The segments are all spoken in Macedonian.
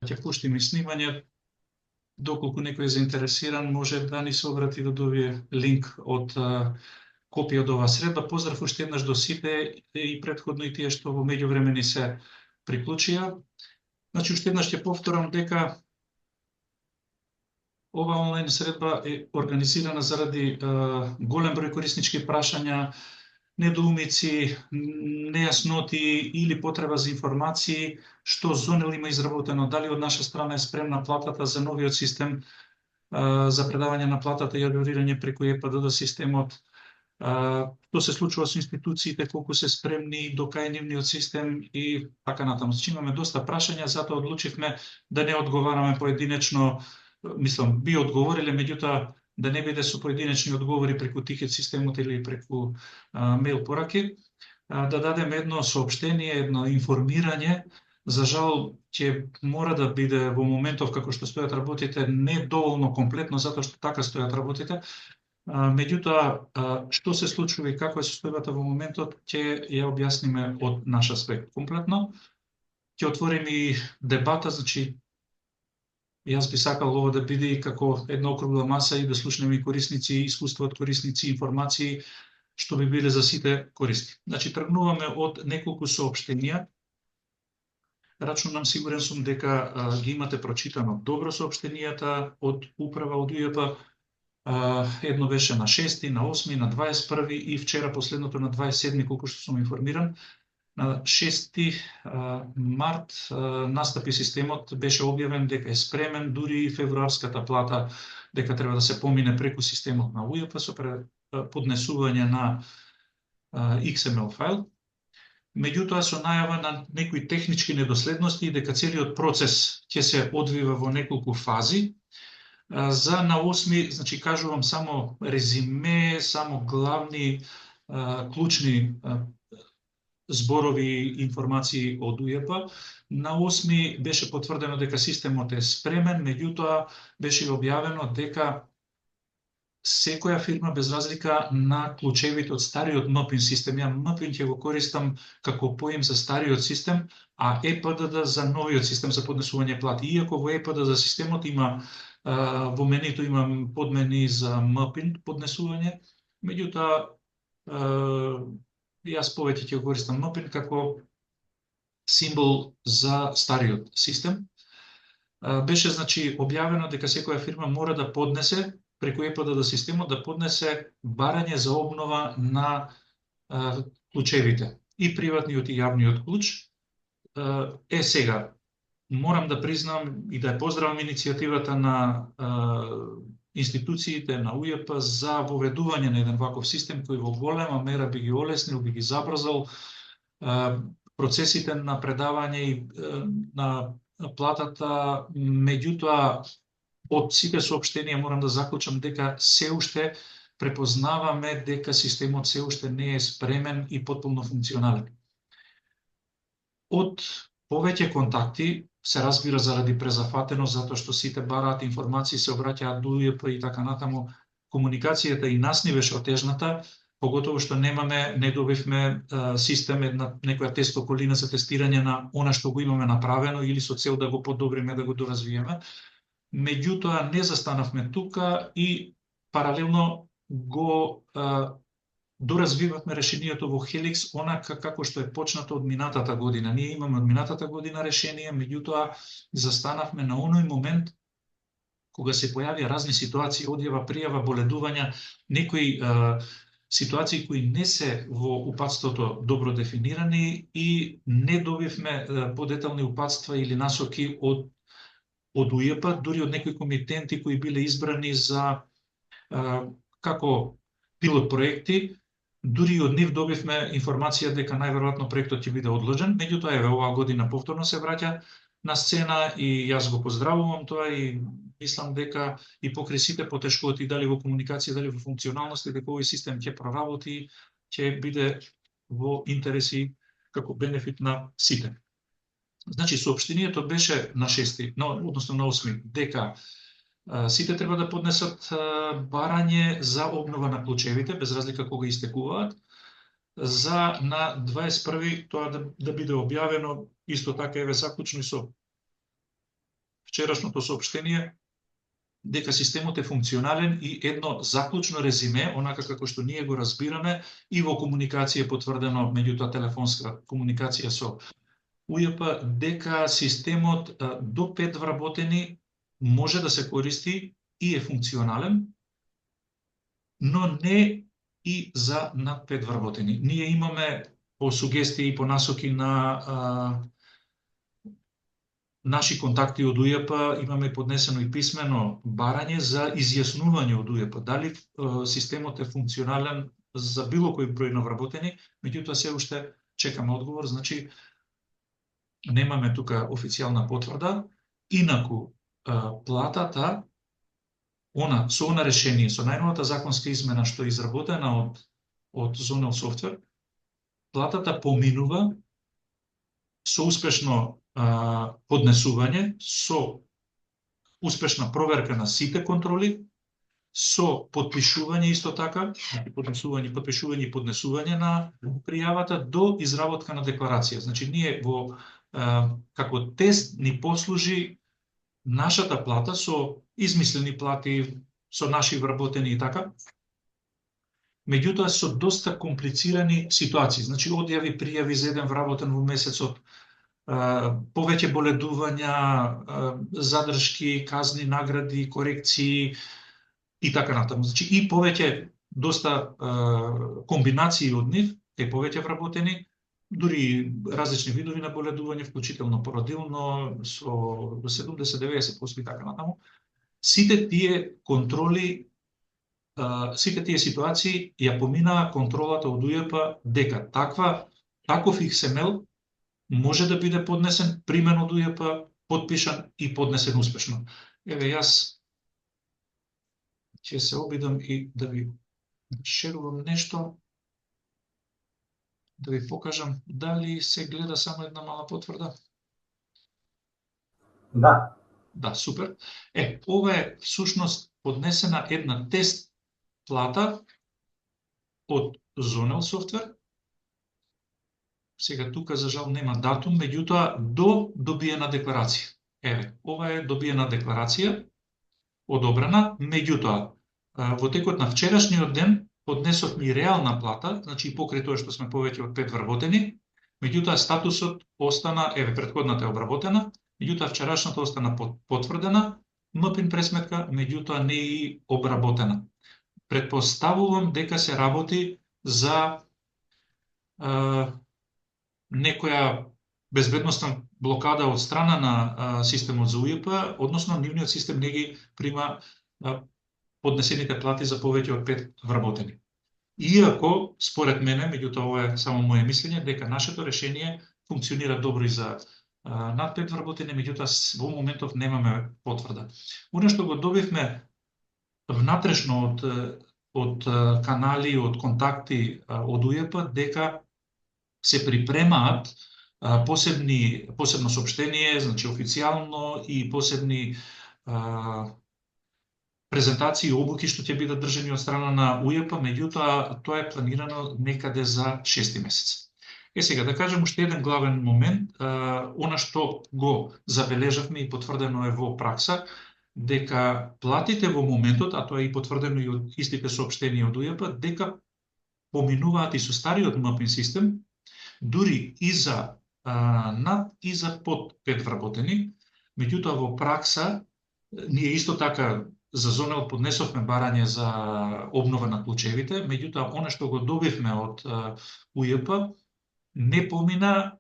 ќе пуштиме снимање. Доколку некој е заинтересиран, може да ни се обрати да добие линк од копија од оваа средба. Поздрав уште еднаш до сите и претходно и тие што во меѓувреме ни се приклучија. Значи, уште еднаш ќе повторам дека ова онлайн средба е организирана заради голем број кориснички прашања, недоумици, нејасноти или потреба за информации, што ЗОНЕЛ има изработено, дали од наша страна е спремна платата за новиот систем за предавање на платата и адорирање преку ЕПДД системот, што се случува со институциите, колку се спремни до кај нивниот систем и така натаму. Имаме доста прашања, затоа одлучивме да не одговараме поединечно, мислам, би одговориле, меѓутоа да не биде со поединечни одговори преку тикет системот или преку мејл пораки, да дадеме едно соопштение, едно информирање. За жал, ќе мора да биде во моментов како што стојат работите не доволно комплетно, затоа што така стојат работите. Меѓутоа, што се случува и како е состојбата во моментот, ќе ја објасниме од наш аспект комплетно. Ќе отвориме и дебата, значи, јас би сакал ова да биде и како една округла маса и да слушнеме и корисници, искуства од корисници, информации, што би биле за сите користи. Значи, тргнуваме од неколку соопштенија. Рачунам, сигурен сум дека ги имате прочитано добро соопштенијата од управа, од УЈП. Едно беше на 6, на 8, на 21 и вчера последното на 27, колку што сум информиран. На 6 март настапи системот, беше објавен дека е спремен, дури и февруарската плата дека треба да се помине преку системот на УЈП со поднесување на XML файл. Меѓутоа со најава на некои технички недоследности и дека целиот процес ќе се одвива во неколку фази. За на 8, значи кажувам само резиме, само главни клучни зборови и информации од УЈП. На 8 беше потврдено дека системот е спремен, меѓутоа беше објавено дека секоја фирма без разлика на клучевите од стариот МПИН систем, ја МПИН ќе го користам како поим за стариот систем, а ЕПДД за новиот систем за поднесување плати. Иако во ЕПДД за системот има во менито имам подмени за МПИН поднесување, меѓутоа јас повеќе ќе користам МПИН како символ за стариот систем. Беше, значи, објавено дека секоја фирма мора да поднесе преку ЕПДД системот да поднесе барање за обнова на клучевите, и приватниот и јавниот клуч. Сега, морам да признам и да поздравам иницијативата на институциите на УЈП за воведување на еден ваков систем кој во голема мера би ги олеснил, би ги забрзал процесите на предавање и на платата. Меѓутоа, од сите соопштенија морам да заклучам дека се уште препознаваме дека системот се уште не е спремен и потполно функционален. Од повеќе контакти, се разбира заради презафатеност, затоа што сите бараат информации, се обраќаат до УЈП и така натаму, комуникацијата и нас ни беше отежната, поготово што не добивме систем, некоја тест околина за тестирање на она што го имаме направено или со цел да го подобриме, да го доразвиеме. Меѓутоа, не застанавме тука и паралелно го доразвивавме решението во Helix, онака како што е почнато од минатата година. Ние имаме од минатата година решение, меѓутоа застанавме на оној момент кога се појавија разни ситуации, одјава, пријава, боледувања, некои ситуации кои не се во упатството добро дефинирани и не добивме подетални упатства или насоки од УЈП, дури од некои комитенти кои биле избрани за како пилот проекти. Дури од нив добивме информација дека најверојатно проектот ќе биде одложен, меѓутоа еве оваа година повторно се враќа на сцена и јас го поздравувам тоа и мислам дека и покрај сите потешкоти, дали во комуникација, дали во функционалности, дека овој систем ќе проработи, ќе биде во интереси како бенефит на сите. Значи, соопштението беше на 6, односно на 8, дека сите треба да поднесат барање за обнова на клучевите, без разлика кога истекуваат, за на 21 тоа да биде објавено, исто така еве заклучно и со вчерашното соопштение дека системот е функционален и едно заклучно резиме, онака како што ние го разбираме и во комуникација потврдено, меѓутоа телефонска комуникација со УЈП, дека системот до 5 вработени може да се користи и е функционален, но не и за над 5 вработени. Ние имаме по сугестии и по насоки на наши контакти од УЈП, имаме поднесено и писмено барање за изјаснување од УЈП, дали системот е функционален за било кој број на вработени, меѓутоа се уште чекаме одговор, значи немаме тука официјална потврда. Инаку, платата, со она решение, со најновата законска измена што е изработена од Zonal Software, платата поминува со успешно поднесување, со успешна проверка на сите контроли, со подпишување исто така, подпишување и поднесување на пријавата до изработка на декларација. Значи, ние како тест ни послужи нашата плата со измислени плати, со наши вработени и така, меѓутоа со доста комплицирани ситуации. Значи, одјави, пријави за еден вработен во месецот, повеќе боледувања, задршки, казни, награди, корекции и така натаму. Значи, и повеќе, доста комбинации од нив, повеќе вработени, дури различни видови на боледување, вклучително породилно, со 70-90% и така натаму. Сите тие контроли, сите тие ситуации ја поминаа контролата од УЈП дека таков XML може да биде поднесен, примен од УЈП, подпишан и поднесен успешно. Еве, јас ќе се обидам и да ви шерувам нешто, да ви покажам дали се гледа само една мала потврда. Да. Да, супер. Ова е всушност поднесена една тест плата од Zonal Software. Сега тука за жал нема датум, меѓутоа до добиена декларација. Еве, ова е добиена декларација, одобрена, меѓутоа во текот на вчерашниот ден поднесовме и реална плата, значи и покрај тоа што сме повеќе од 5 вработени, меѓутоа статусот остана, еве, претходната е обработена, меѓутоа вчерашната остана потврдена, МПИН пресметка, меѓутоа не и обработена. Предпоставувам дека се работи за некоја безбедносна блокада од страна на системот за УЈП, односно нивниот систем не ги прима поднесените плати за повеќе од 5 вработени. Иако, според мене, меѓутоа ова е само моје мислење, дека нашето решение функционира добро и за над 5 вработени, меѓутоа во моментов немаме потврда. Оно што го добивме внатрешно од канали, од контакти од УЈП, дека се припремаат посебно соопштение, значи официјално и посебни презентации и обуки што ќе бидат држани од страна на УЈП, меѓутоа тоа е планирано некаде за 6 месец. Сега да кажем уште еден главен момент, она што го забележавме и потврдено е во пракса, дека платите во моментот, а тоа е и потврдено и од истите соопштенија од УЈП, дека поминуваат и со стариот МПИН систем, дури и за над и за под 5 вработени, меѓутоа во пракса ние исто така за Zonal поднесовме барање за обнова на клучевите, меѓутоа она што го добивме од УЈП не помина,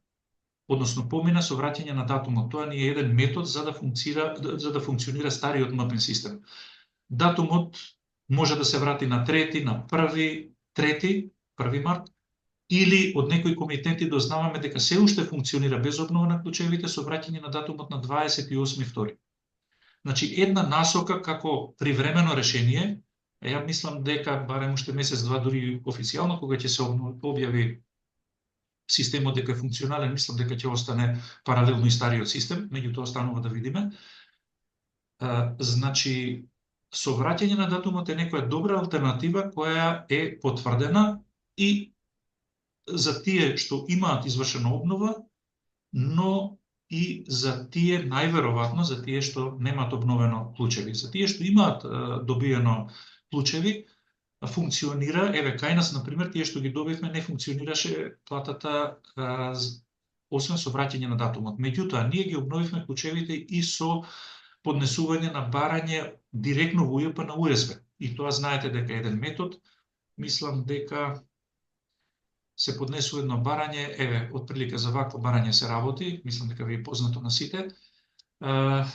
односно помина со враќање на датумот. Тоа ни е еден метод за да функционира стариот МПИН систем. Датумот може да се врати на 3, на 1 март, или од некои комитенти дознаваме дека се уште функционира без обнова на клучевите со враќање на датумот на 28.2. Значи, една насока како привремено решение, ја мислам дека барем уште месец-два, дури официјално, кога ќе се објави системот дека е функционален, мислам дека ќе остане паралелно и стариот систем, меѓутоа останува да видиме. Значи, со враќање на датумот е некоја добра алтернатива која е потврдена и за тие што имаат извршена обнова, но и за тие најверојатно, за тие што немаат обновено клучеви. За тие што имаат добиено клучеви, функционира, еве кај нас на пример, тие што ги добивме не функционираше платата освен со враќање на датумот. Меѓутоа, ние ги обновивме клучевите и со поднесување на барање директно во УЈП на USB. И тоа знаете дека е еден метод, мислам дека се поднесува едно барање, еве, отприлика за вакво барање се работи, мислам дека ви е познато на сите,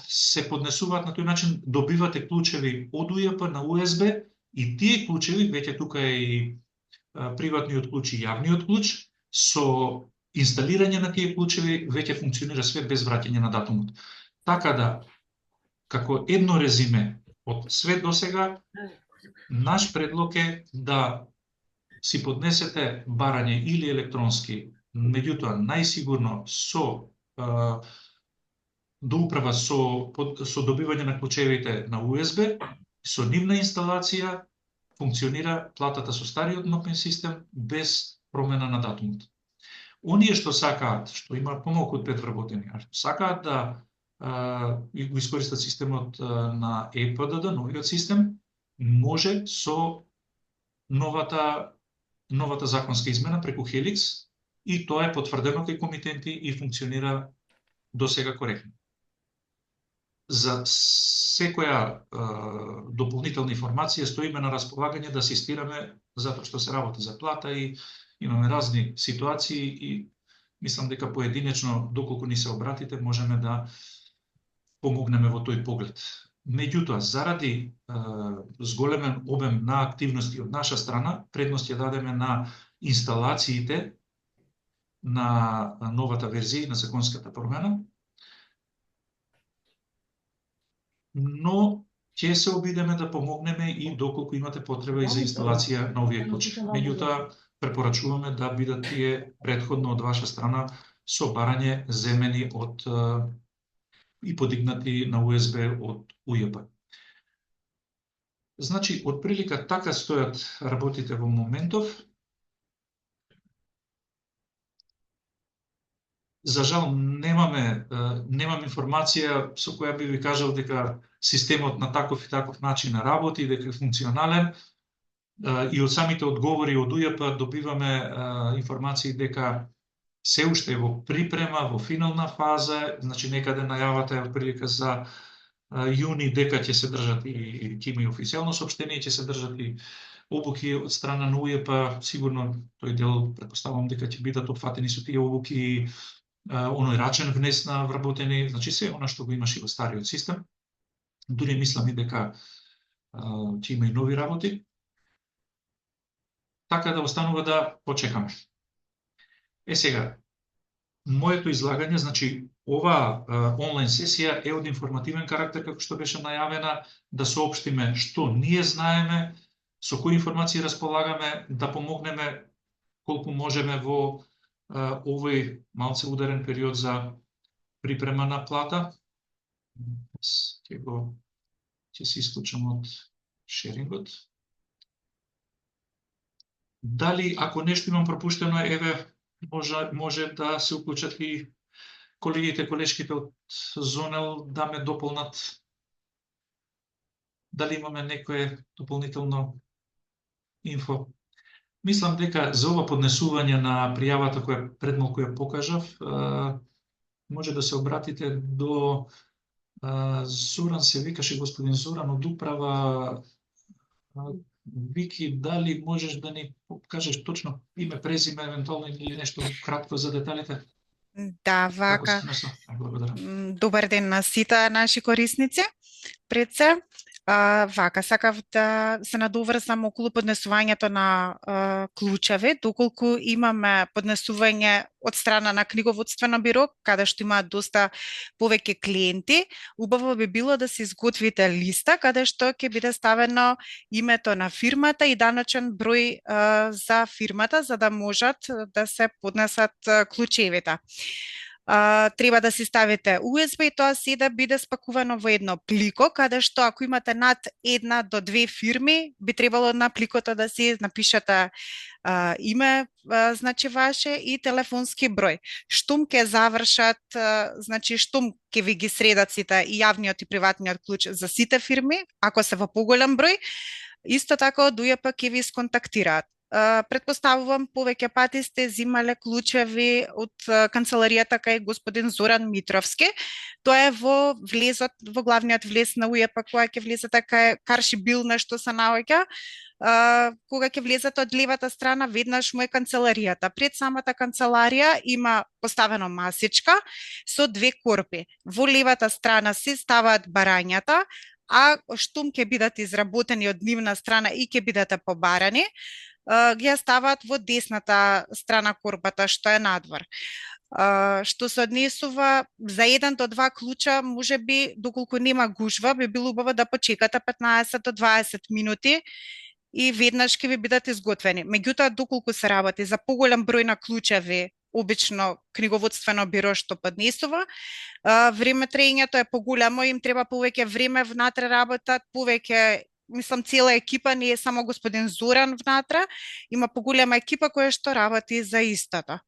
се поднесуваат на тој начин, добивате клучеви од УЈП на USB и тие клучеви, веќе тука е и приватниот клуч и јавниот клуч, со инсталирање на тие клучеви веќе функционира све без враќање на датумот. Така да, како едно резиме од све до сега, наш предлог е да си поднесете барање или електронски, меѓутоа најсигурно со до управа со добивање на клучевите на USB, со нивна инсталација функционира платата со стариот НОПЕН систем без промена на датумот. Оние што сакаат, што имаат помалку од 5 вработени, а што сакаат да го искористат системот на ЕПДД, новиот систем, може со новата законска измена преку Helix и тоа е потврдено кај комитенти и функционира до сега коректно. За секоја дополнителна информација стоиме на располагање да асистираме, затоа што се работи за плата и имаме разни ситуации и мислам дека поединечно, доколку ни се обратите, можеме да помогнеме во тој поглед. Меѓутоа, заради зголемен обем на активности од наша страна, предност ја дадеме на инсталациите на новата верзија на законската промена, но ќе се обидеме да помогнеме и доколку имате потреба и за инсталација на овие клучи. Меѓутоа, препорачуваме да бидат тие претходно од ваша страна со барање земени од и подигнати на USB од УЈП. Значи, отприлика така стојат работите во моментов. За жал, немам информација со која би ви кажал дека системот на таков и таков начин работи, дека е функционален. И од самите одговори од УЈП добиваме информации дека се уште е во припрема, во финална фаза, значи некаде најавата е отприлика за јуни дека ќе се држат и ќе има и официјално соопштение, ќе се држат и обуки од страна на УЈП, сигурно тој дел претпоставувам дека ќе бидат опфатени со тие обуки, оној рачен внес на вработени, значи се она што го имаше и во стариот систем. Дури мислам и дека ќе има и нови работи. Така да останува да почекаме. Сега, моето излагање, значи, ова онлайн сесија е од информативен карактер, како што беше најавена, да соопштиме што ние знаеме, со кои информации располагаме, да помогнеме колку можеме во овој малце ударен период за припрема на плата. Ќе се исклучам од шерингот. Дали, ако нешто имам пропуштено, еве, може да се уклучат и колегите, колешките од Зонел да ме дополнат. Дали имаме некое дополнително инфо? Мислам дека за ова поднесување на пријавата која предмалку ја покажав, може да се обратите до Зоран, се викаше господин Зоран од управа. Вики, дали можеш да ни кажеш точно име, презиме, евентуално или нешто кратко за деталите? Да, вака. Добар ден на сите наши корисници. Пред се, вака, сакав да се надоврзам околу поднесувањето на клучеви, доколку имаме поднесување од страна на книговодствено биро, каде што имаат доста повеќе клиенти, убаво би било да се изготвите листа, каде што ќе биде ставено името на фирмата и даночен број за фирмата, за да можат да се поднесат клучевите. треба да си ставите USB и тоа се да биде спакувано во едно плико, каде што ако имате над 1 до 2 фирми, би требало на пликото да си напишете име, значи ваше и телефонски број. Штум ќе завршат, значи штум ќе ви ги средат сите и јавниот и приватниот клуч за сите фирми, ако се во поголем број, исто така од УЈП ќе ви сконтактираат. Претпоставувам повеќе пати сте зимале клучеви од канцеларијата кај господин Зоран Митровски. Тоа е во влезот, во главниот влез на УЈП, кога ќе влезете кај Карши Билна што се наоѓа. Кога ќе влезете од левата страна, веднаш му е канцеларијата. Пред самата канцеларија има поставено масичка со 2 корпи. Во левата страна се ставаат барањата, а штум ќе бидат изработени од нивна страна и ќе бидете побарани, ги ја ставаат во десната страна корпата, што е надвор. Што се однесува за 1 до 2 клуча, може би, доколку нема гужва, би било убаво да почекате 15 до 20 минути и веднаш ќе ви бидат изготвени. Меѓутоа, доколку се работи за поголем број на клучеви, обично книговодствено биро што поднесува, време траењето е поголемо, им треба повеќе време внатре работат, повеќе, мислам, цела екипа, не е само господин Зоран внатре, има поголема екипа која што работи за истото.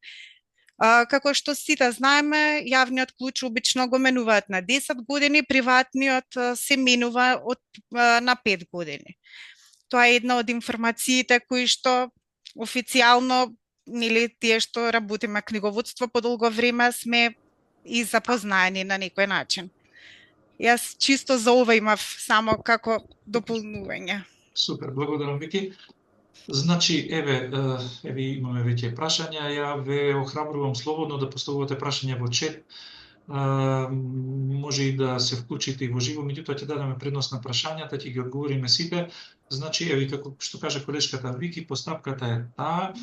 Како што сите знаеме, јавниот клуч обично го менуваат на 10 години, приватниот се менува на 5 години. Тоа е една од информациите кои што официјално, нели, тие што работиме книговодство подолго време сме и запознаени на некој начин. Јас чисто за ова имав само како дополнување. Супер, благодарам, Вики. Значи, еве имаме веќе прашања. Ја ве охрабрувам слободно да поставувате прашања во чет. Може и да се вклучите и во живо, меѓутоа ќе дадеме предност на прашањата, ќе ги одговориме сите. Значи, еве, како што кажа колешката Вики, постапката е таа.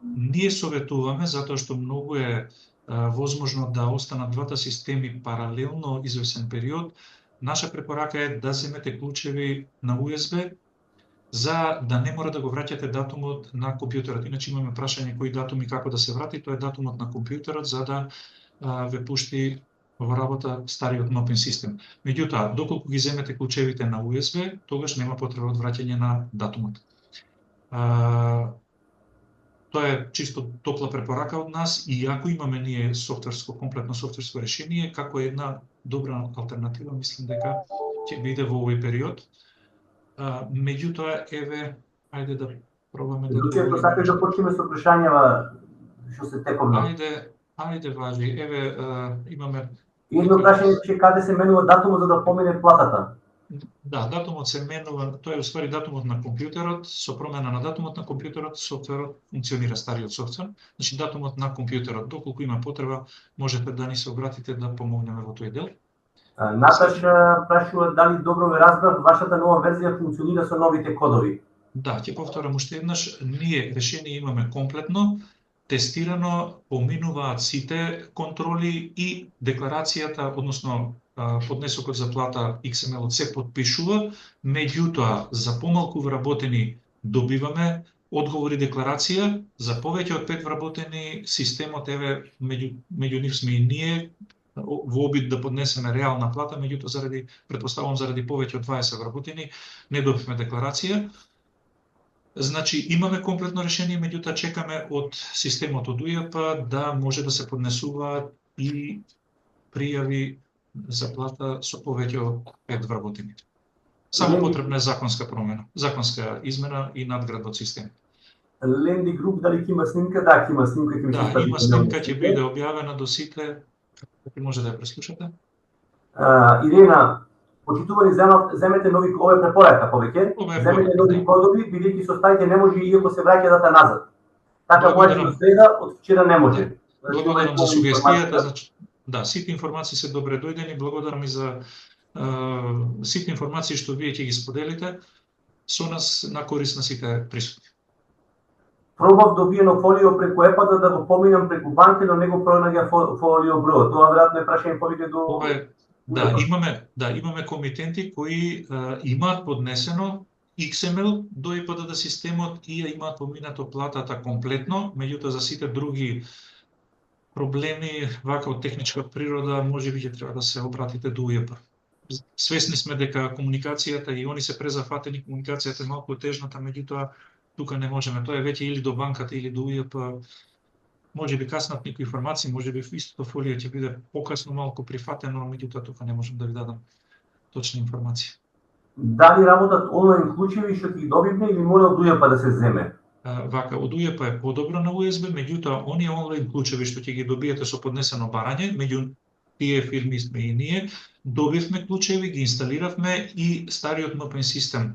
Ние советуваме, затоа што многу е возможно да останат двата системи паралелно извесен период. Наша препорака е да земете клучеви на USB, за да не мора да го враќате датумот на компјутерот. Иначе имаме прашање кои датуми како да се врати, тоа е датумот на компјутерот, за да ве пушти во работа стариот нопин систем. Меѓутоа, доколку ги земете клучевите на USB, тогаш нема потреба од враќање на датумот. Тоа е чисто топла препорака од нас, и ако имаме ние комплетно софтверско решение, како една добра алтернатива, мислим дека ќе биде во овој период. Меѓутоа, еве, ајде да пробаме да... Луѓето сакаш да почнеме со прашањава што се тековно. Ајде, важи. Еве, имаме... Едно прашање че каде се менува датумот за да помине платата? Да, датумот се менува, тоа е уствари датумот на компјутерот, со промена на датумот на компјутерот, софтверот функционира стариот софтвер. Значи, датумот на компјутерот, доколку има потреба, можете да ни се обратите да помогнеме во тој дел. Наташа прашува дали добро ме разбрав, вашата нова верзија функционира со новите кодови. Да, ќе повторам уште еднаш, ние решение имаме комплетно, тестирано, поминуваат сите контроли и декларацијата, односно поднесокот за плата XML-от се подпишува, меѓутоа за помалку вработени добиваме одговори декларација, за повеќе од 5 вработени системот, еве, меѓу нив сме и ние, во обид да поднесеме реална плата, меѓутоа претпоставувам заради повеќе од 20 вработени, не добивме декларација. Значи, имаме комплетно решение, меѓутоа чекаме од системот од УЈП да може да се поднесуваат и пријави за плата со повеќе од 5 вработени. Само потребна е законска промена, законска измена и надградба од системот. Ленди Груп, дали ќе има снимка? Да, ќе има снимка. Да, има снимка, ќе биде објавена до сите. Може да ја преслушате. Ирена, почитувани, земете нови, ова е препорака повеќе, земете нови кодови, бидејќи со старите не може, иако се враќа дата назад. Така може до среда, од вчера не може. Благодарам за сугестијата, значи, да, сите информации се добре дојдени, благодарам и за сите информации што вие ќе ги споделите со нас на корист на сите присутни. Пробав добиено фолио преку епата да го поминам преку банка, но не го пронаѓа фолио број. Тоа веројатно е прашање повеќе до... имаме комитенти кои имаат поднесено XML до ИПДД системот и ја имаат поминато платата комплетно, меѓутоа за сите други проблеми вака од техничка природа, можеби ќе треба да се обратите до УЈП. Свесни сме дека комуникацијата и они се презафатени, комуникацијата е малку тежната, меѓутоа тука не можеме. Тоа е веќе или до банката или до УЈП. Можеби каснат некои информации, можеби в истото фолија ќе биде покасно малку прифатено, меѓутоа тука не можам да ви дадам точна информација. Дали работат онлайн клучеви што ќе добивме или мора од УЈП да се земе? Вака, од УЈП е подобро на USB, меѓутоа оние онлайн клучеви што ќе ги добиете со поднесено барање, меѓу тие фирми сме и ние, добивме клучеви, ги инсталиравме и стариот NOPN систем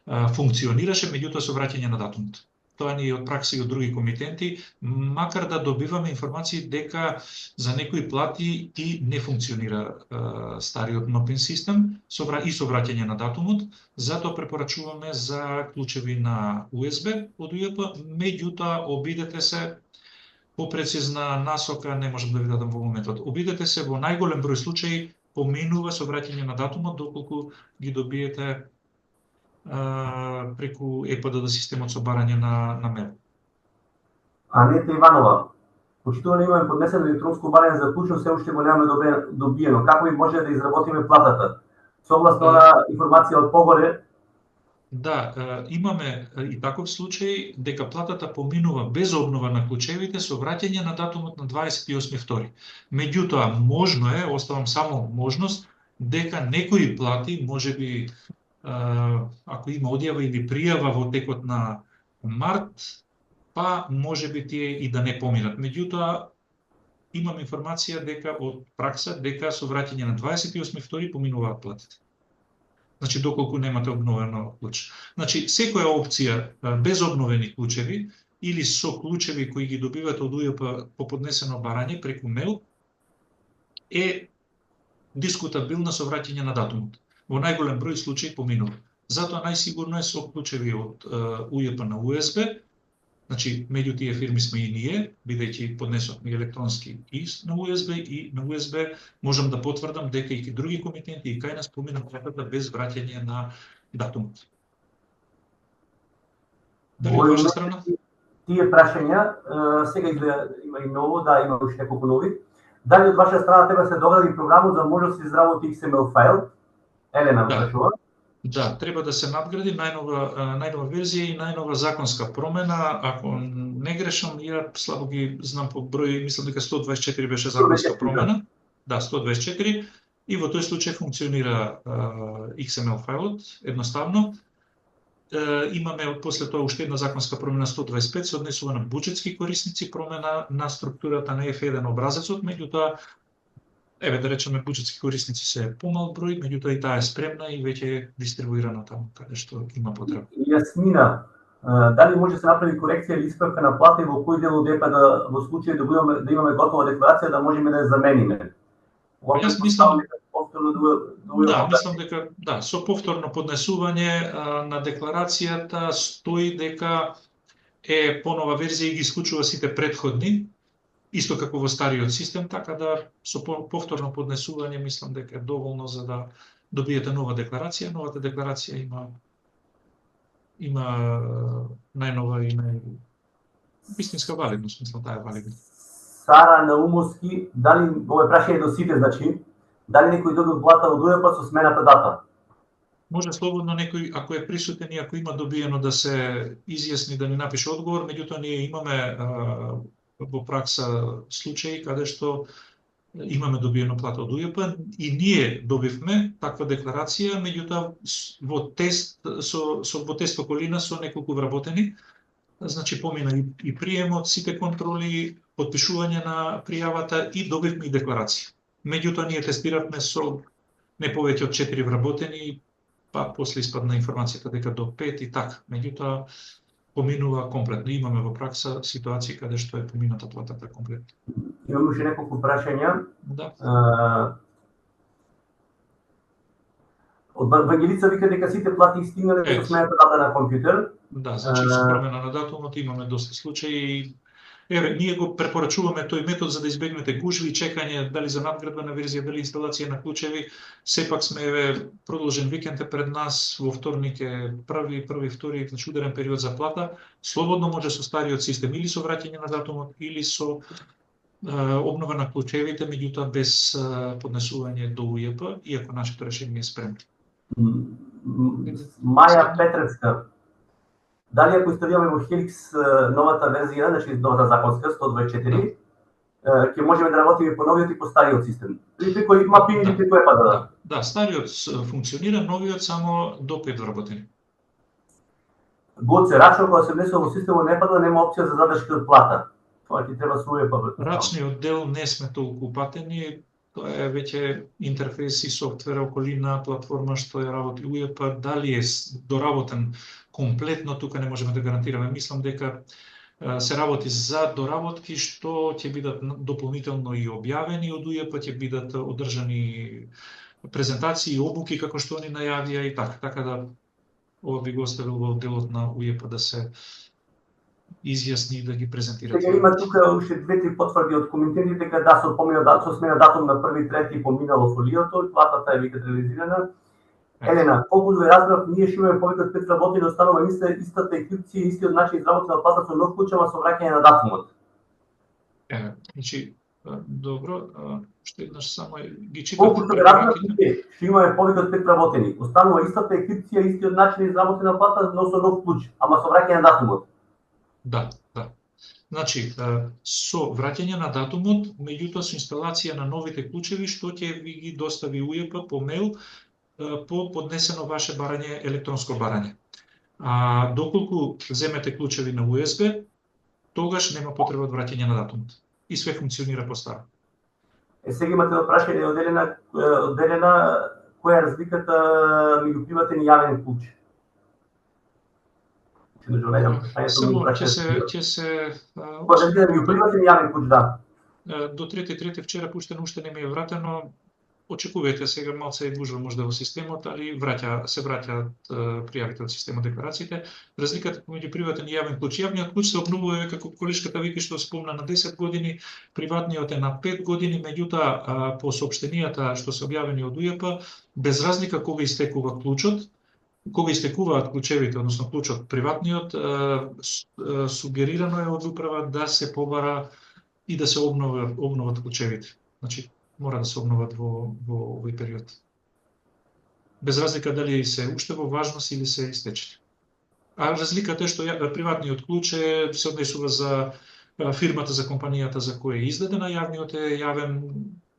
функционираше, меѓутоа со враќање на датумот. Тоа ни е од пракса и од други комитенти, макар да добиваме информации дека за некои плати и не функционира стариот NOPN систем и со враќање на датумот, затоа препорачуваме за клучеви на USB од УЈП, меѓутоа обидете се попрецизна насока, не можам да ви дадам во моментот. Обидете се во најголем број случаи поминува со враќање на датумот доколку ги добиете преку ЕПДД системот со барање на мейл. Анета Иванова, почитувано имаме поднесено електронско барање за клучно, се уште го немаме добиено. Како би може да изработиме платата? Согласно на информација од погоре? Да, имаме и таков случај дека платата поминува без обнова на клучевите со враќање на датумот на 28.2. Меѓутоа, можно е, оставам само можност, дека некои плати, можеби ако има одјава или пријава во текот на март, па можеби тие и да не поминат. Меѓутоа, имам информација дека од пракса дека со враќање на 28.2 поминуваат платите. Значи, доколку немате обновено клуч. Значи, секоја опција без обновени клучеви или со клучеви кои ги добивате од УЈП по поднесено барање преку мейл е дискутабилна со враќање на датумот. Во најголем број случаи поминува. Затоа најсигурно е со клучеви од УЈП на USB, значи меѓу тие фирми сме и ние, бидејќи поднесовме електронски и на USB и на USB, можам да потврдам дека и други комитенти и кај нас помина платата без враќање на датумот. Дали од ваша страна? Тие прашања, сега има и ново, да, има уште неколку нови. Дали од ваша страна треба се догради програмот за може да се изработи XML файл? Елена прашува. Да, треба да се надгради најнова верзија и најнова законска промена. Ако не грешам, ја слабо ги знам по број, мислам дека 124 беше законска промена. Да, 124. И во тој случај функционира XML фајлот, едноставно. Имаме после тоа уште една законска промена 125, се однесува на буџетски корисници, промена на структурата на F1 образецот, меѓутоа еве да речеме буџетски корисници се помал број, меѓутоа и таа е спремна и веќе е дистрибуирана таму каде што има потреба. Јасмина, дали може да се направи корекција или исправка на плата и во кој дел од ЕП во случај да имаме готова декларација да можеме да ја замениме? Јас мислам дека да, со повторно поднесување на декларацијата стои дека е понова верзија и ги исклучува сите претходни, исто како во стариот систем, така да со повторно поднесување мислам дека е доволно за да добиете нова декларација. Новата декларација има најнова и вистинска валидност, мислам таа е валидна. Сара Наумовски, дали ова е прашање до сите, значи, дали некој доби плата од УЈП со смената дата? Може слободно некој, ако е присутен и ако има добиено да се изјасни, да ни напише одговор, меѓутоа ние имаме во пракса случаи каде што имаме добиено плата од УЈП и ние добивме таква декларација, меѓутоа во тест околина со неколку вработени, значи помина и приемот, сите контроли, потпишување на пријавата и добивме и декларација. Меѓутоа ние тестиравме со не повеќе од 4 вработени, па после испадна информацијата дека до 5 и така. Меѓутоа поминува комплетно. Имаме во пракса ситуации каде што е помината платата комплетно. Имаме уште неколку прашања. Да. Од Вангелица вика дека сите плати стигнале со смената дата на компјутер. Да, значи со промена на датумот имаме доста случаи. Еве, ние го препорачуваме тој метод за да избегнете гужви, чекање дали за надградба на верзија, дали инсталација на клучеви. Сепак сме еве продолжен викенд е пред нас, во вторник е први, втори, значи ударен период за плата. Слободно може со стариот систем или со враќање на датумот или со обнова на клучевите, меѓутоа без поднесување до УЈП, иако нашето решение е спремно. Маја Петревска. Дали ако инсталираме во Helix новата верзија, значи новата законска 124, ќе можеме да работиме по новиот и по стариот систем? Или преко мапини или преко епада? Да, стариот функционира, новиот само до 5 вработени. Гоце, рачно кога се внесува во системот не пада, нема опција за задршка од плата. Тоа ќе треба со УЈП. Рачниот дел не сме толку упатени, тоа е веќе интерфейс и софтвер околина платформа што ја работи УЈП, дали е доработен комплетно, тука не можеме да гарантираме. Мислам дека се работи за доработки што ќе бидат дополнително и објавени од УЈП, ќе бидат одржани презентации и обуки како што они најавија и така да ова би го оставил во делот на УЈП да се изјасни и да ги презентира. Сега има тука уште две-три потврди од коментарите дека да се со смена датум на 1.3 поминало фолиото, платата е вика реализирана. Елена, колку да разбрав, ние што имаме повеќе од 5 работи да останува истата екрипција и истиот начин изработена на плата со нов клуч, ама со враќање на датумот. Значи, добро, што еднаш само ги читам. Колку да разбрав, што имаме повеќе од 5 работени, останува истата екрипција и истиот начин изработена на плата, но со нов клуч, ама со враќање на датумот. Да. Значи, со враќање на датумот, меѓутоа со инсталација на новите клучеви што ќе ви ги достави УЈП по мејл по поднесено ваше барање, електронско барање. Доколку земете клучеви на USB, тогаш нема потреба од враќање на датумот. И све функционира по старо. Сега имате прашање од Елена, која е разликата меѓу приватен и јавен клуч? Само ќе се приватен и јавен клуч, да. До 3.3 вчера пуштено, уште не ми е вратено. Очекувајте сега малце е гужва можда во системот, али се враќаат пријавите од системот декларациите. Разликата помеѓу приватен и јавен клуч. Јавниот клуч се обновува како колишката Вики што спомна на 10 години, приватниот е на 5 години, меѓутоа по соопштенијата што се објавени од УЈП, без разлика кога истекува клучот, кога истекуваат клучевите, односно клучот приватниот, сугерирано е од управа да се побара и да се обноват клучевите. Значи, мора да се обноват во овој период. Без разлика дали се уште во важност или се истечени. А разликата е што приватниот клуч се однесува за фирмата, за компанијата за која е издадена, јавниот е јавен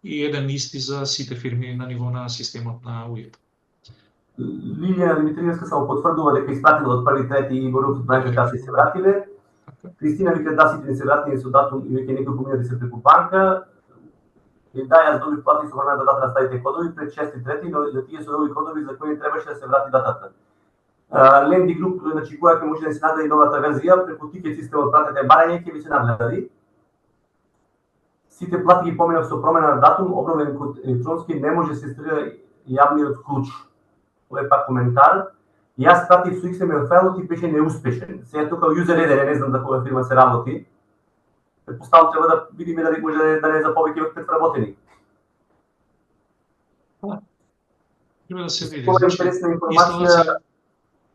и еден исти за сите фирми на ниво на системот на УЈП. Лилија Дмитриевска само потврдува дека испратила од 1.3 и борот од банка каси се вратиле. Кристина вика да сите не се вратиле со датум и веќе некои поминати се преку банка. И да, јас добив плати со времената дата на старите кодови пред 6.3, но за тие со нови кодови за кои требаше да се врати датата. Ленди груп, значи која ќе може да се нагледа новата верзија, преку тикет системот пратете барање ќе ви се нагледади. Сите плати ги поминав со промена на датум, обновен код електронски, не може да се инсталира јавниот клуч. Ова е пак коментар. Јас пратив со XML фајлот и беше неуспешен. Сега тука юзер еден, не знам за која фирма се работи. Предпоставам треба да видиме дали може да не за повеќе од 5 работени. Треба да се види. Тоа е интересна информација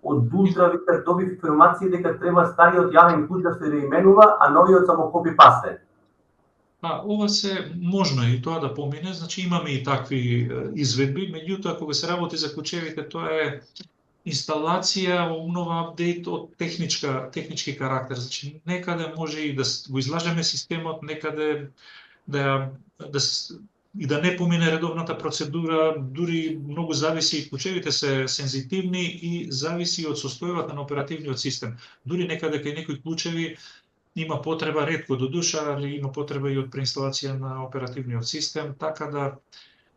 од Дултра, Виктор добив информација дека треба стариот јавен клуч да се реименува, а новиот само копи-пасте. Ова се можно и тоа да помине, значи имаме и такви изведби, меѓутоа кога се работи за клучевите, тоа е инсталација, обнова, апдейт од технички карактер. Значи некаде може и да го излажеме системот, некаде да не помине редовната процедура, дури многу зависи, клучевите се сензитивни и зависи од состојбата на оперативниот систем. Дури некаде кај некои клучеви има потреба, ретко до душа, али има потреба и од преинсталација на оперативниот систем, така да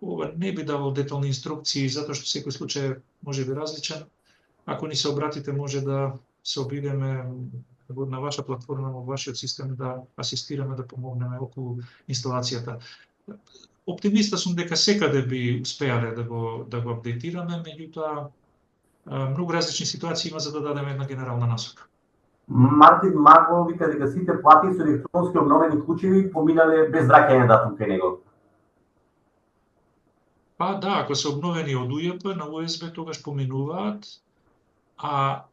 ова не би давал детални инструкции, затоа што секој случај може би различен. Ако ни се обратите, може да се обидеме на ваша платформа, во вашиот систем, да асистираме, да помогнеме околу инсталацијата. Оптимиста сум дека секаде би успеале да го апдейтираме, меѓутоа многу различни ситуации има за да дадеме една генерална насока. Мартин Марко вика дека сите плати со електронски обновени клучеви поминале без враќање датум кај него. Да, ако се обновени од УЈП на USB, тогаш поминуваат, а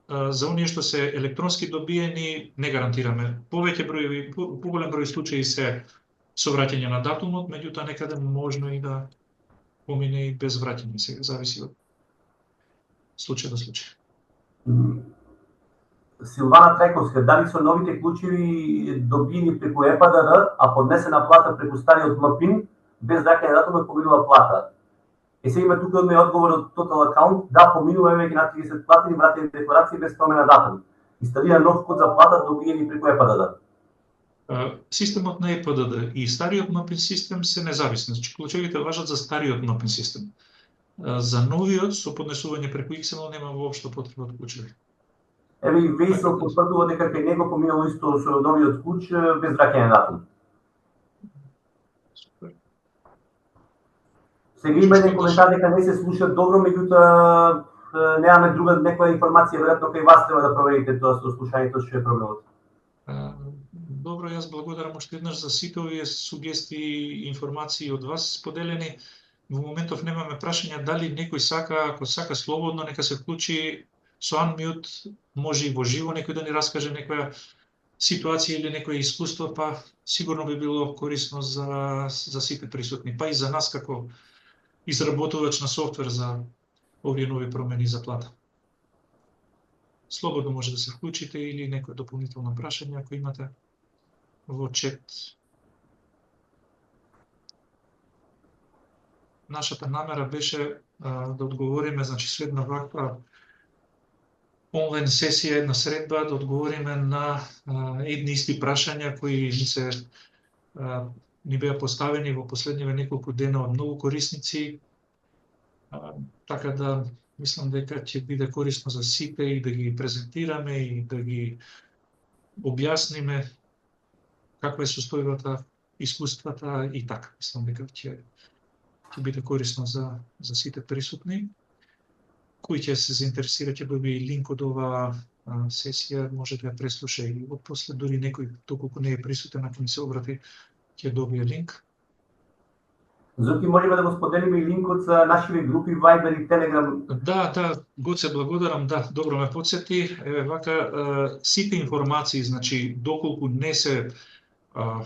за оние што се електронски добиени не гарантираме. Поголем број случаи се со враќање на датумот, меѓутоа некаде можно и да помине и без враќање, сега зависи од случај до случај. Силвана Трековска, дали со новите клучеви добиени преку ЕПДД, а поднесена плата преку стариот МПИН, без враќање на датумот поминува плата? Сега има тука одме одговор од Total Account, да, поминува веќе на 30 платени вратени декларации без промена датум. Инсталира нов код за плата добиени преку ЕПДД. Системот на ЕПДД и стариот МПИН систем се независни. Значи, клучевите важат за стариот МПИН систем. За новиот, со поднесување преку XML, нема воопшто потреба од клучеви. Еве и Весел потврдува дека кај него поминало исто со новиот клуч без враќање на датум. Сега има еден коментар дека не се слуша добро, меѓутоа немаме друга некоја информација, веројатно кај вас треба да проверите тоа со слушањето, што е проблемот. Добро, јас благодарам уште еднаш за сите овие сугестии и информации од вас споделени. Во моментов немаме прашања, дали некој сака, ако сака слободно, нека се вклучи со unmute, може и во живо некој да ни раскаже некоја ситуација или некој искуство, па сигурно би било корисно за сите присутни, па и за нас како изработувач на софтвер за овие нови промени за плата. Слободно може да се вклучите или некој дополнително прашање ако имате во чет. Нашата намера беше да одговориме, значи со една ваква онлайн сесија, една средба, да одговориме на едни исти прашања кои ни беа поставени во последниве неколку дена од многу корисници, така да мислам дека ќе биде корисно за сите и да ги презентираме и да ги објасниме каква е состојбата, искуствата и така. Мислам дека ќе биде корисно за сите присутни. Кој ќе се заинтересира, ќе доби линк од оваа сесија, може да ја преслуша и отпосле, дури некој, доколку не е присутен, ако ни се обрати, ќе добие линк. Зоки, можеме да го споделиме и линкот за нашите групи Viber и Telegram? Да, Гоце, благодарам, да, добро ме подсети. Еве вака, сите информации, значи, доколку не се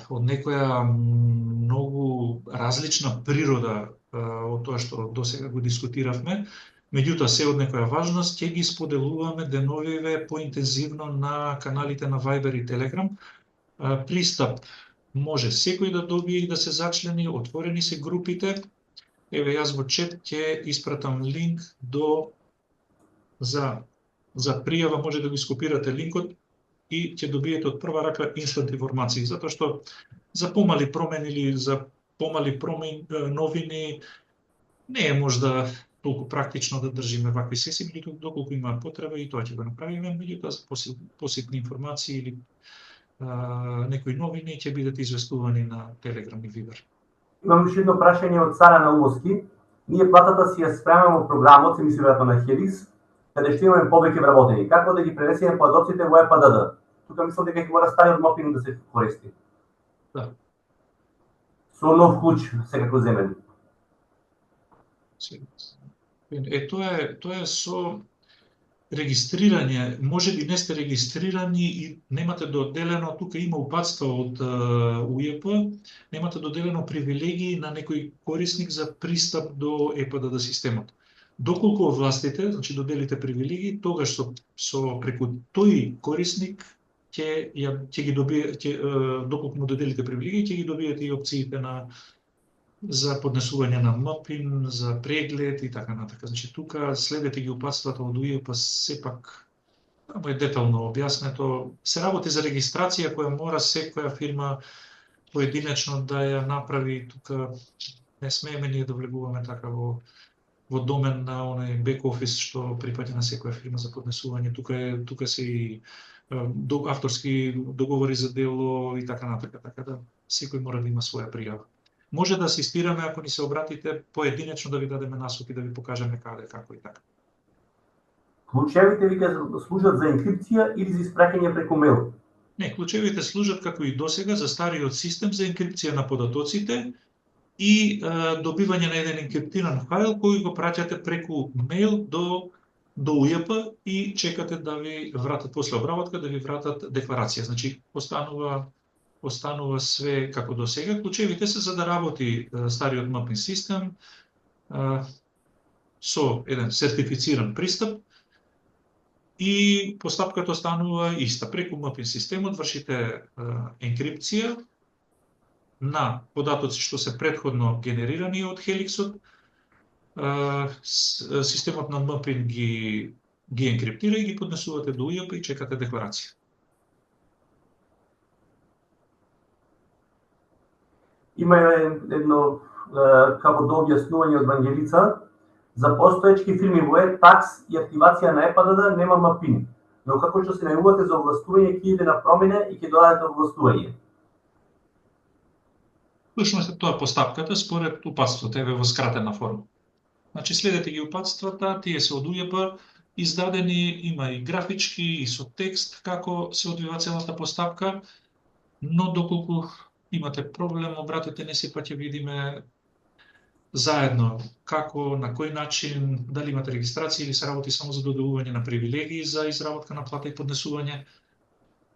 од некоја многу различна природа од тоа што досега го дискутиравме, меѓутоа се од некоја важност, ќе ги споделуваме деновиве поинтензивно на каналите на Viber и Telegram. Пристап може секој да добие и да се зачлени, отворени се групите. Еве јас во чет ќе испратам линк за пријава, може да го скопирате линкот и ќе добиете од прва рака инстант информации, затоа што за помали промени или за помали новини не е можда толку практично да држиме вакви сесии, меѓутоа доколку има потреба и тоа ќе го направиме, меѓутоа за посебни информации или некои новини ќе бидете известувани на Telegram и Viber. Имам уште едно прашање од Сара Наумовски. Ние платата си ја спремаме во програмот, се мисли веројатно на Helix, каде што имаме повеќе вработени. Како да ги пренесеме подоците во ЕПДД? Тука мислам дека ќе мора стариот МПИН да се користи. Да. Со нов клуч секако земен. Тоа е со регистрирање, може би не сте регистрирани и немате доделено, тука има упатства од УЈП, немате доделено привилегии на некој корисник за пристап до ЕПДД системот. Доколку овластите, значи доделите привилегии, тогаш со преку тој корисник ќе ги добиете, доколку му доделите привилегии, ќе ги добиете и опциите за поднесување на МПИН, за преглед и така натака. Значи тука следете ги упатствата од УЈП, сепак тамо е детално објаснето. Се работи за регистрација која мора секоја фирма поединечно да ја направи. Тука не смееме ние да влегуваме така во домен на оној бек офис што припаѓа на секоја фирма за поднесување. Тука се и авторски договори за дело и така натака, така да секој мора да има своја пријава. Може да асистираме ако ни се обратите поединечно да ви дадеме насоки, да ви покажеме каде, како и така. Клучевите ви служат за енкрипција или за испраќање преку мејл? Не, клучевите служат како и досега за стариот систем за енкрипција на податоците и добивање на еден енкриптиран файл кој го праќате преку мејл до до УЈП и чекате да ви вратат после обработка, да ви вратат декларација. Значи, останува све како до сега. Клучевите се за да работи стариот мапин систем со еден сертифициран пристап и постапката останува иста. Преку мапин системот вршите енкрипција на податоци што се претходно генерирани од Helixот. Системот на мапин ги енкриптира и ги поднесувате до УЈП и чекате декларација. Има едно како до објаснување од Вангелица. За постоечки фирми во такс и активација на ЕПДД нема мапин, но како што се најавувате за овластување ќе иде на промене и ќе додадете овластување. Всушност е тоа постапката според упатството, еве во скратена форма. Значи следете ги упатствата, тие се од УЈП издадени, има и графички и со текст како се одвива целата постапка, но доколку имате проблем, обратете не се па ќе видиме заедно како, на кој начин, дали имате регистрација или се работи само за доделување на привилегии за изработка на плата и поднесување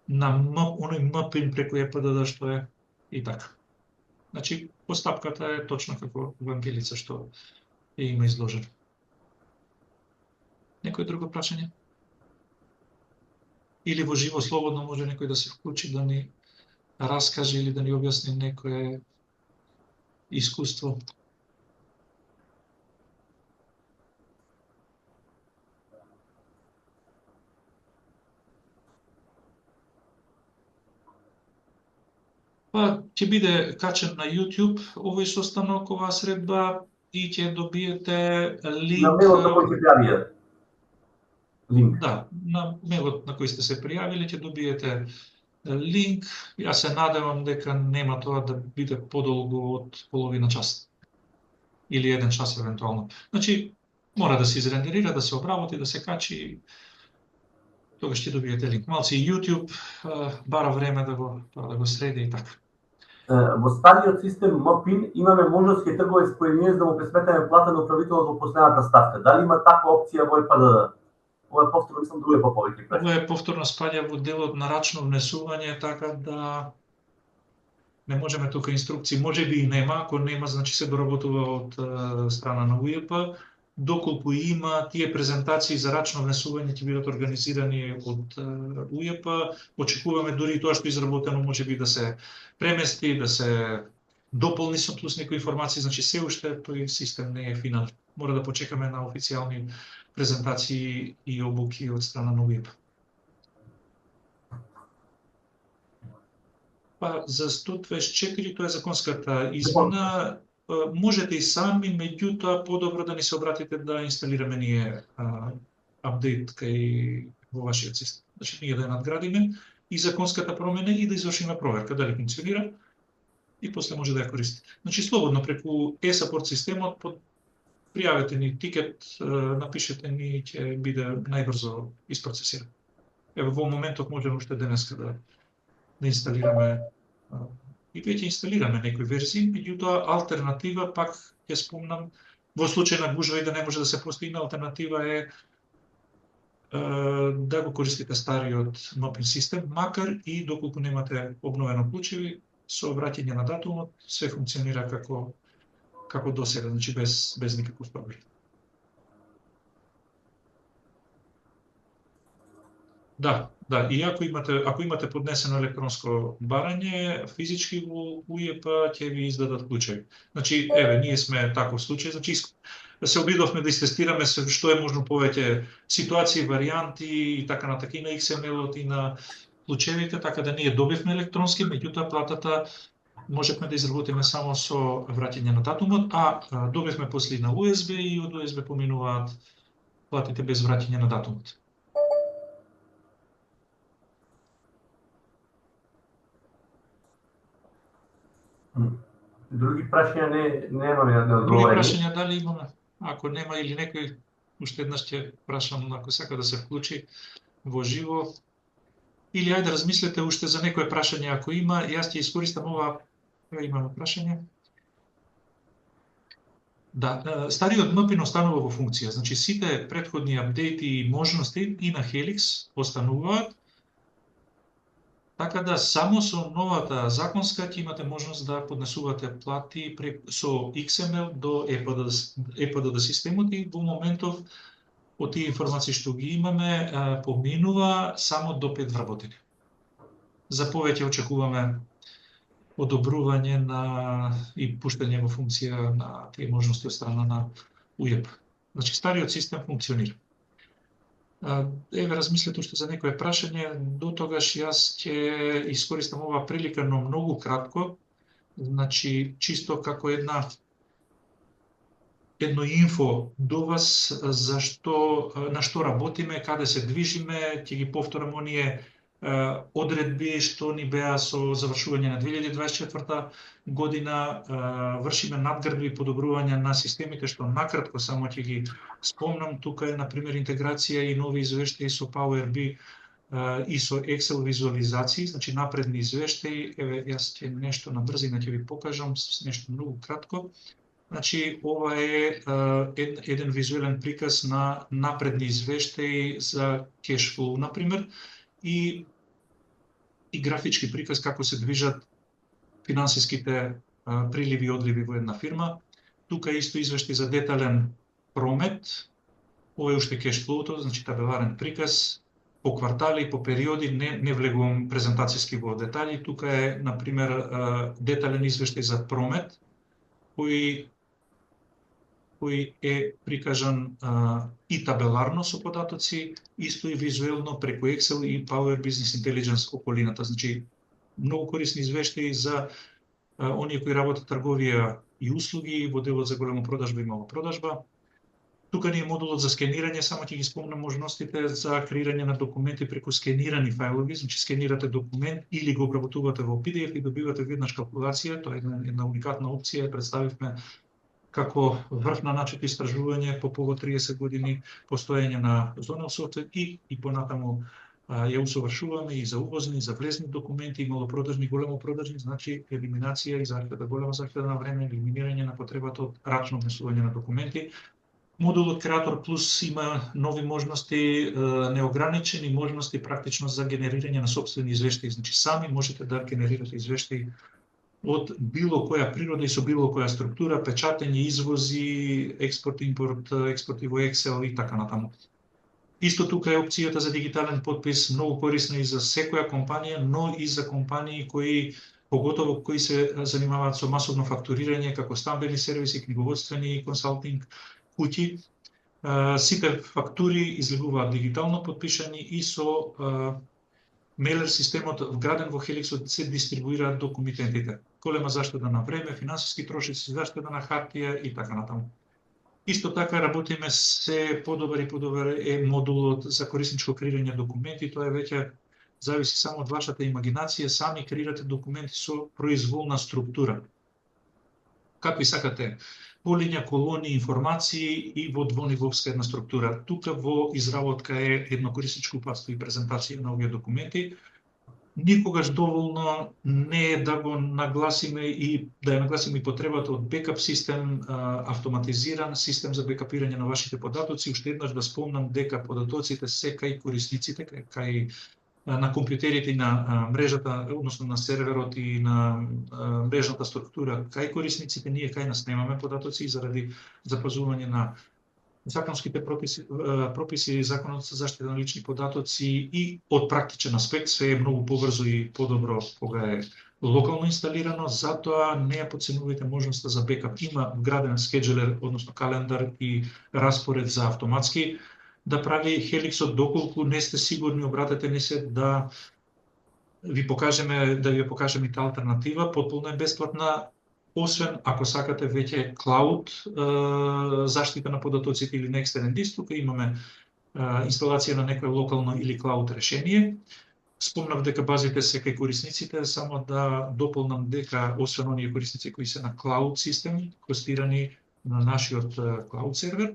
на оној мапин преку ЕПДД што е и така. Значи, постапката е точно како Вангелица што ја има изложено. Некој друго прашање? Или во живо слободно може некој да се вклучи да ни раскаже или да ни објасни некое искуство? Ќе биде качен на YouTube овој состанок, оваа средба и ќе добиете линк. На мејлот на кој ќе пријавија? Линк. Да, на мејлот на кој сте се пријавили ќе добиете линк. Јас се надевам дека нема тоа да биде подолго од половина час. Или 1 час евентуално. Значи, мора да се изрендерира, да се обработи, да се качи. Тогаш ќе добиете линк. Малци и YouTube бара време да го среди и така. Во стариот систем МПИН имаме можност ке трговец поединец да му пресметаме плата на управителот во последната ставка. Дали има таква опција во ЕПДД? Ова е повторно, мислам, друго повеќе. Ова е повторно спаѓа во делот на рачно внесување, така да не можеме тука инструкции. Може би и нема, ако нема, значи се доработува од страна на УЈП. Доколку има, тие презентации за рачно внесување ќе бидат организирани од УЈП. Очекуваме дури и тоа што изработено може би да се премести, да се дополни со плюс некои информации, значи се уште тој систем не е финален. Мора да почекаме на официјални презентации и обуки од страна на УЈП. Па за 124 тоа е законската измена. Можете и сами, меѓутоа подобро да ни се обратите да инсталираме ние апдейт кај во вашиот систем. Значи ние да ја надградиме и законската промена и да извршиме проверка дали функционира и после може да ја користите. Значи слободно преку e-support системот пријавете ни тикет, напишете ни, ќе биде најбрзо isпроцесиран. Ево во моментот можеме уште денеска да инсталираме и веќе инсталираме некои верзии, меѓутоа алтернатива пак ќе спомнам, во случај на гужва и да не може да се постигне, алтернатива е да го користите стариот мапин систем, макар и доколку немате обновено клучеви, со враќање на датумот се функционира како досега, значи без никаков проблем. Да, и ако имате поднесено електронско барање, физички во УЈП ќе ви издадат клучеви. Значи, еве, ние сме таков случај, значи се обидовме да истестираме што е можно повеќе ситуации, варијанти и така на така и на XML-от и на клучевите, така да ние добивме електронски, меѓутоа платата можевме да изработиме само со враќање на датумот, а добивме после на USB и од USB поминуваат платите без враќање на датумот. Други прашања немаме да одговориме. Други прашања дали имаме? Ако нема или некој, уште еднаш ќе прашам ако сака да се вклучи во живо. Или ајде размислете уште за некое прашање ако има, јас ќе искористам ова, имаме прашање. Да, стариот MPIN останува во функција, значи сите претходни апдејти и можности и на Helix остануваат, така да само со новата законска ќе имате можност да поднесувате плати со XML до EPDD системот и во моментов од тие информации што ги имаме поминува само до 5 вработени. За повеќе очекуваме одобрување и пуштање во функција на тие можности од страна на УЈП. Значи, стариот систем функционира. Еве, размислете уште за некое прашање, до тогаш јас ќе искористам оваа прилика, но многу кратко, значи, чисто како едно инфо до вас на што работиме, каде се движиме, ќе ги повторам оние одредби што ни беа со завршување на 2024 година, вршиме надградби и подобрување на системите, што накратко само ќе ги спомнам. Тука е, например, интеграција и нови извештаи со Power BI и со Excel визуализации, значи напредни извештаи. Еве, јас ќе нешто на брзина ќе ви покажам, нешто многу кратко. Значи, ова е еден визуелен приказ на напредни извештаи за cash flow, например, и графички приказ како се движат финансиските приливи и одливи во една фирма. Тука исто извештај за детален промет. Ова е уште cash flow-то, значи табеларен приказ по квартали, по периоди, не влегувам презентацијски во детали. Тука е, например, детален извештај за промет, кој е прикажан и табеларно со податоци, исто и визуелно преку Excel и Power Business Intelligence околината. Значи, многу корисни извештаи за оние кои работат трговија и услуги, во делот за голема продажба и мала продажба. Тука ни е модулот за скенирање, само ќе ги спомнам можностите за креирање на документи преку скенирани фајлови, значи скенирате документ или го обработувате во PDF и добивате веднаш калкулација. Тоа е една уникатна опција, представивме како врв на начето истражување по повод 30 години постоење на Zonal Software и понатаму ја усовршуваме и за увозни, и за влезни документи, и малопродажни, големопродажни, значи елиминација и захвата, голема захвата на време, елиминирање на потребата од рачно внесување на документи. Модулот Creator Plus има нови можности, неограничени можности практично за генерирање на сопствени извештаи, значи сами можете да генерирате извештаи од било која природа и со било која структура, печатење, извози, експорт, импорт, експорти во Excel и така натаму. Исто тука е опцијата за дигитален подпис, многу корисна и за секоја компанија, но и за компании кои, поготово кои се занимаваат со масовно фактурирање, како стамбени сервиси, книговодствени и консалтинг куќи. Сите фактури излегуваат дигитално подпишани и со мейлер системот вграден во Helix се дистрибуираат до комитентите. Голема заштеда на време, финансиски трошици, заштеда на хартија и така натаму. Исто така работиме се подобар и подобар е модулот за корисничко креирање документи. Тоа е веќе зависи само од вашата имагинација, сами креирате документи со произволна структура. Какви сакате? Полиња, колони, информации и во двонивовска една структура. Тука во изработка е едно корисничко упатство и презентација на овие документи. Никогаш доволно не е да го нагласиме и да ја нагласиме и потребата од бекап систем, автоматизиран систем за бекапирање на вашите податоци. Уште еднаш да спомнам дека податоците се кај корисниците, кај на компјутерите и на мрежата, односно на серверот и на мрежната структура кај корисниците, ние кај нас немаме податоци и заради запазување на законските прописи, законот за заштита на лични податоци и од практичен аспект све е многу побрзо и подобро кога е локално инсталирано, затоа не ја потценувајте можноста за бекап. Има вграден скеджулер, односно календар и распоред за автоматски да прави Helixот, доколку не сте сигурни, обратете ни се да ви покажеме таа алтернатива, потполно е бесплатна, освен ако сакате веќе клауд заштита на податоците или на екстерен диск, тука имаме инсталација на некое локално или клауд решение. Спомнав дека базите се кај корисниците, само да дополнам дека освен оние корисници кои се на клауд систем, хостирани на нашиот клауд сервер,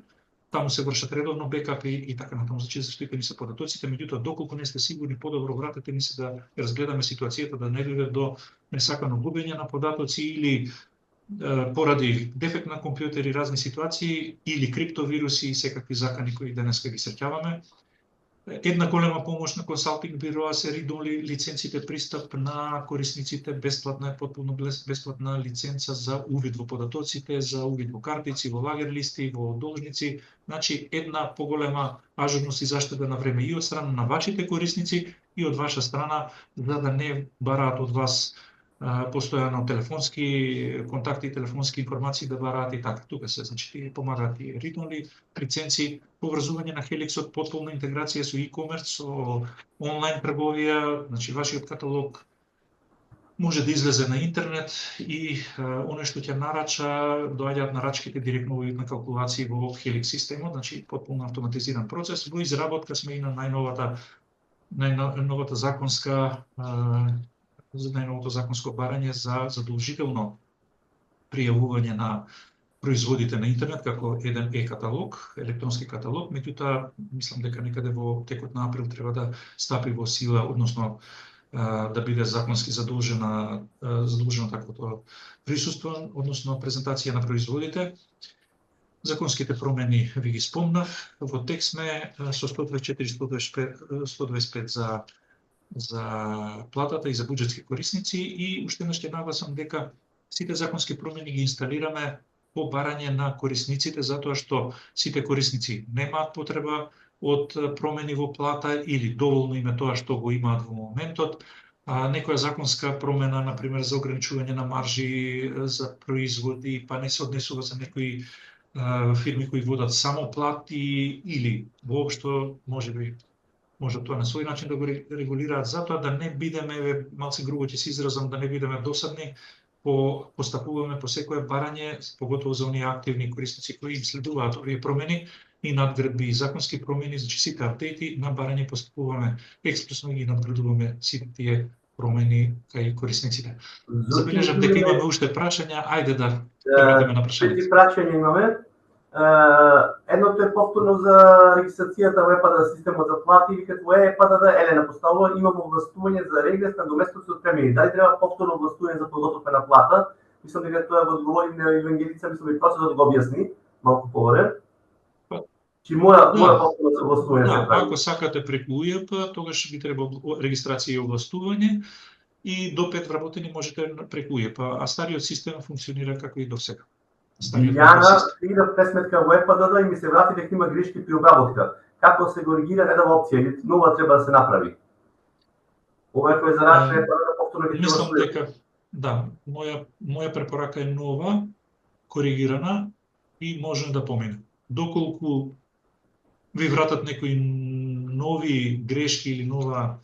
таму се вршат редовно бекапи и така натаму, значи заштитени се податоците, меѓутоа доколку не сте сигурни, подобро вратете ни се да разгледаме ситуацијата, да не дојде до несакано губење на податоци или поради дефект на компјутери и разни ситуации или криптовируси и секакви закани кои денеска ги среќаваме. Една голема помош на консалтинг бироа се read-only лиценците, пристап на корисниците, бесплатна е потпуно бесплатна лиценца за увид во податоците, за увид во картици, во лагер листи, во должници. Значи една поголема ажурност и заштеда на време и од страна на вашите корисници и од ваша страна, за да не бараат од вас постојано телефонски контакти, телефонски информации да бараат и така. Тука се, значи, ти помагаат и read-only лиценци, поврзување на Helix-от, потполна интеграција со e-commerce, со онлайн трговија, значи вашиот каталог може да излезе на интернет и оној што ќе нарача, доаѓаат нарачките директно на калкулации во Helix системот, значи потполно автоматизиран процес. Во изработка сме и на најновото законско барање за задолжително пријавување на производите на интернет како еден е-каталог, електронски каталог, меѓутоа мислам дека некаде во текот на април треба да стапи во сила, односно да биде законски задолжено таквото присуство, односно презентација на производите. Законските промени ви ги спомнав, во текст сме со 124-125 за платата и за буџетски корисници и уште еднаш ќе нагласам дека сите законски промени ги инсталираме по барање на корисниците, затоа што сите корисници немаат потреба од промени во плата или доволно им е тоа што го имаат во моментот. Некоја законска промена, например, за ограничување на маржи за производи, па не се однесува за некои фирми кои водат само плати или воопшто може тоа на свој начин да го регулираат, затоа да не бидеме, малце грубо ќе се изразам, да не бидеме досадни, постапуваме по секое барање, поготово за оние активни корисници кои им следуваат овие промени и надградби и законски промени, значи сите апдејти на барање постапуваме експресно и ги надградуваме сите тие промени кај корисниците. Забележам дека имаме уште прашања, ајде да преминеме на прашањата. Четири прашања имаме. Едното е повторно за регистрацијата во ЕПАД системот за плати, викат во ЕПАД Елена поставува имаме овластување за регрес на доместоци од премиени. Дали треба повторно овластување за подготовка на плата? Мислам дека тоа го одговори на Евангелица, мислам дека процесот да го објасни малку поворе. Чи мора повторно се овластување се прави. Ако сакате преку УЈП, тогаш би требало регистрација и овластување и до 5 вработени можете преку УЈП, а стариот систем функционира како и до сега. Јана иде пресметка во ЕПАД и ми се врати дека има грешки при обработка. Како се коригира едава опција или нова треба да се направи? Ова е кој за наш ЕПАД повторно ќе мислам дека да, моја препорака е нова, коригирана и може да помине. Доколку ви вратат некои нови грешки или нова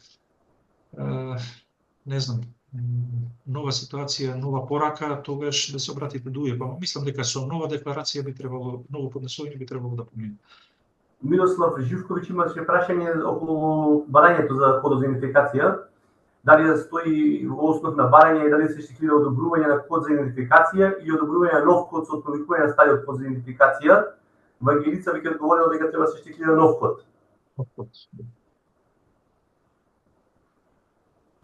не знам, нова ситуација, нова порака, тогаш да се обратите до УЈП. Мислам дека со нова декларација би требало, ново поднесување би требало да помине. Мирослав Живковиќ имаше прашање околу барањето за код за идентификација. Дали да стои во основ на барање и дали се штиклира одобрување на код за идентификација и одобрување на нов код со отпровикување на стариот код за идентификација. Евангелица ви ќе одговорила дека треба да се штиклира нов код.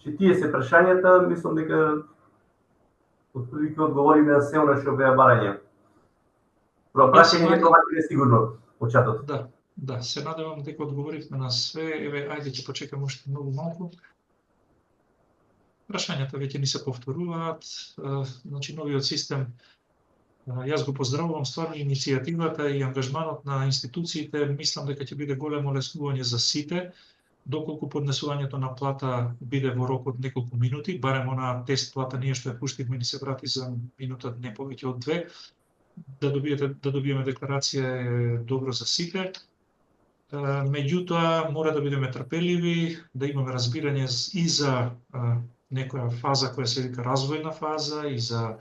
Че тие се прашањата, мислам дека отприлike одговориме на се она што беа барања. Прашање не е сигурно початот. Да, се надевам дека одговоривме на све. Еве, ајде ќе почекаме уште многу малку. Прашањата веќе ни се повторуваат. Значи, новиот систем, јас го поздравувам стварно иницијативата и ангажманот на институциите. Мислам дека ќе биде големо олеснување за сите, доколку поднесувањето на плата биде во рок од неколку минути, барем она тест плата ние што ја пуштивме ни се врати за минута, не повеќе од 2, да добиеме декларација е добро за сите. Меѓутоа, мора да бидеме трпеливи, да имаме разбирање и за некоја фаза која се вика развојна фаза, и за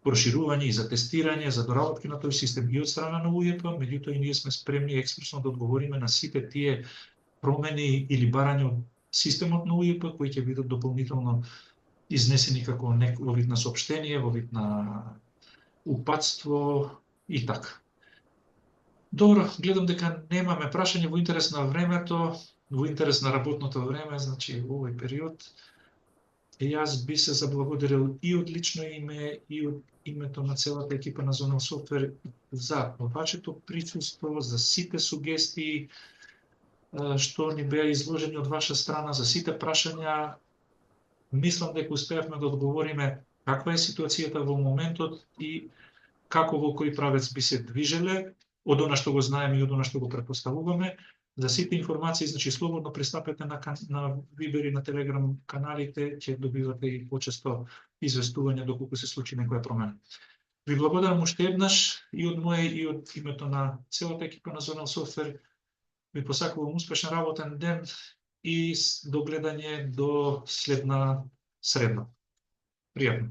проширување, и за тестирање, за доработки на тој систем и од страна на УЈП, меѓутоа и ние сме спремни експресно да одговориме на сите тие промени или барања од системот на УЈП, кои ќе бидат дополнително изнесени како во вид на соопштение, во вид на упатство и така. Добро, гледам дека немаме прашање во интерес на времето, во интерес на работното време, значи во овој период. Јас би се заблагодарил и од лично име и од името на целата екипа на Zonal Software за вашето присуство, за сите сугестии што ни беа изложени од ваша страна, за сите прашања. Мислам дека успеавме да одговориме каква е ситуацијата во моментот и како во кој правец би се движеле, од она што го знаеме и од она што го претпоставуваме. За сите информации, значи, слободно пристапете на Viber и на Telegram каналите, ќе добивате и почесто известување доколку се случи некоја промена. Ви благодарам уште еднаш и од моје и од името на целата екипа на Zonal Software. Ви посакувам успешен работен ден и до гледање до следна среда. Пријатно.